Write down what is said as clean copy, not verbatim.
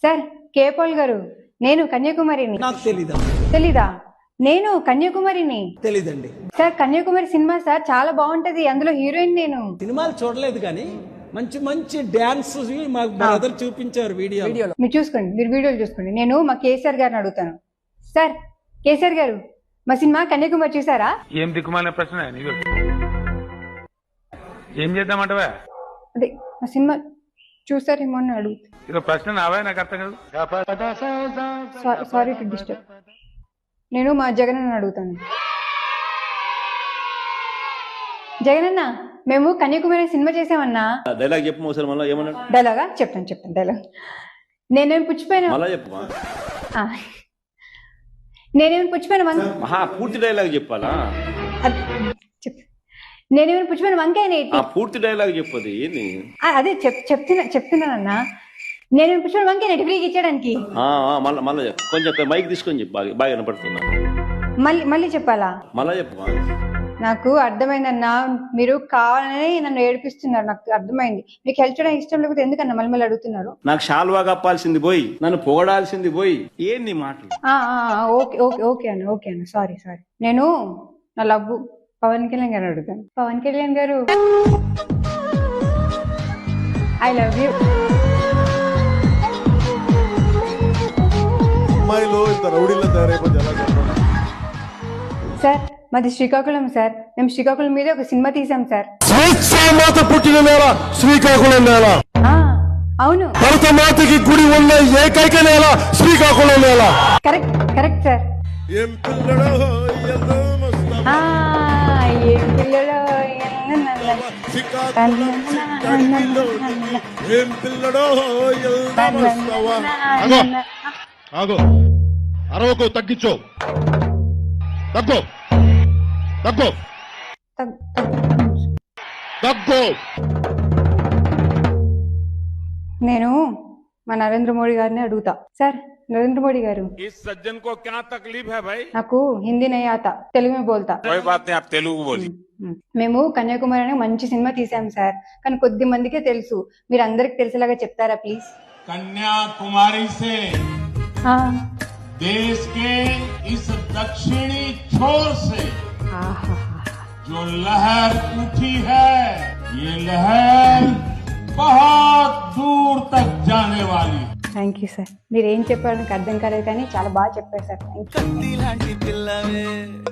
Sir కేపాల్ గారు, నేను కన్యాకుమారిని. నాకు తెలీదా? తెలీదా? నేను కన్యాకుమారిని. తెలీదండి. సార్ కన్యాకుమారి సినిమా సార్ చాలా బాగుంటది, అందులో హీరోయిన్ నేను. సినిమాలు చూడలేదు కానీ మంచి మంచి డ్యాన్స్ మా బ్రదర్ చూపించారు వీడియోలో. మీరు చూసుకోండి, మీరు వీడియోలు చూసుకోండి. నేను మా కేసీఆర్ గారిని అడుగుతాను. సార్ కేసీఆర్ గారు, మా సినిమా కన్యాకుమారి చూసారా? ఏం దిక్కుమాలిన ప్రశ్న నీకు? ఏం చేద్దామంటవా? అదే మా సినిమా చూసారేమో అని అడుగుతా. ఇదో ప్రశ్న నావా, నాకు అర్థం కాదు. Sorry to disturb. నేను మా జగనన్న అడుగుతాను. జగనన్న, మేము కన్యాకుమారి సినిమా చేసామన్నా. డైలాగ్ చెప్పు ఒకసారి, మళ్ళీ ఏమన్నా డైలాగా చెప్తాను డైలాగ్. నేనేమి పుచ్చిపోయినా మళ్ళా చెప్పు. నేనేమి పుచ్చిపోయిన పూర్తి డైలాగ్ చెప్పాలా? నేనేమైనా పుచ్చిపోయిన వంకాయ పూర్తి డైలాగ్ చెప్పది ఏంది? అదే చెప్తున్నానన్నా. నేనేమైనా పుచ్చిపోయిన వంకాయ ఫ్రీగా ఇచ్చడానికి. మళ్ళా చెప్పు, కొంచెం మైక్ తీసుకొని చెప్పు, బాగా వినపడుతున్నా. మళ్ళీ చెప్పాలా? మళ్ళా చెప్పు. నాకు అర్థమైందన్నా, మీరు కావాలని నన్ను ఏడిపిస్తున్నారు. నాకు అర్థమైంది. మీకు హెల్ప్ చేయడానికి ఇష్టం లేకపోతే ఎందుకన్నా మళ్ళీ అడుగుతున్నారు? నాకు షాల్వా కప్పాల్సింది పోయి, నన్ను పొగడాల్సింది పోయి, ఏంది మాటలు? ఓకే అన్న సారీ. నేను నా లవ్ పవన్ కళ్యాణ్ గారు అడుగుతాను. పవన్ కళ్యాణ్ గారు, ఐ లవ్ యూ. సార్ మాది శ్రీకాకుళం సార్. మేము శ్రీకాకుళం మీద ఒక సినిమా తీసాం సార్. పుట్టిన నేల శ్రీకాకుళం నేల. అవును, భరతమాతకి గుడి ఉన్న ఏకైక నేల శ్రీకాకుళం నేల. Correct sir. ఏం పిల్లడో ఏం పిల్లడో ఏం పిల్లడో ఆగో, అరవకు, తగ్గించో, తగ్గో. నేను మా నరేంద్ర మోడీ గారిని అడుగుతా. సార్ నరేంద్ర మోడీ గారు, నాకు హిందీ నై ఆతా, తెలుగు మే బోల్తా. మేము కన్యాకుమారి అనే మంచి సినిమా తీసాం సార్, కానీ కొద్ది మందికే తెలుసు. మీరు అందరికి తెలిసేలాగా చెప్తారా ప్లీజ్? कन्याकुमारी से देश के इस दक्षिणी छोर से जो लहर उठी है, ये लहर बहुत दूर तक जाने वाली. Thank you sir. మీరు ఏం చెప్పారో నాకు అర్థం కాలేదు కానీ చాలా బాగా చెప్పారు సార్. Thank you.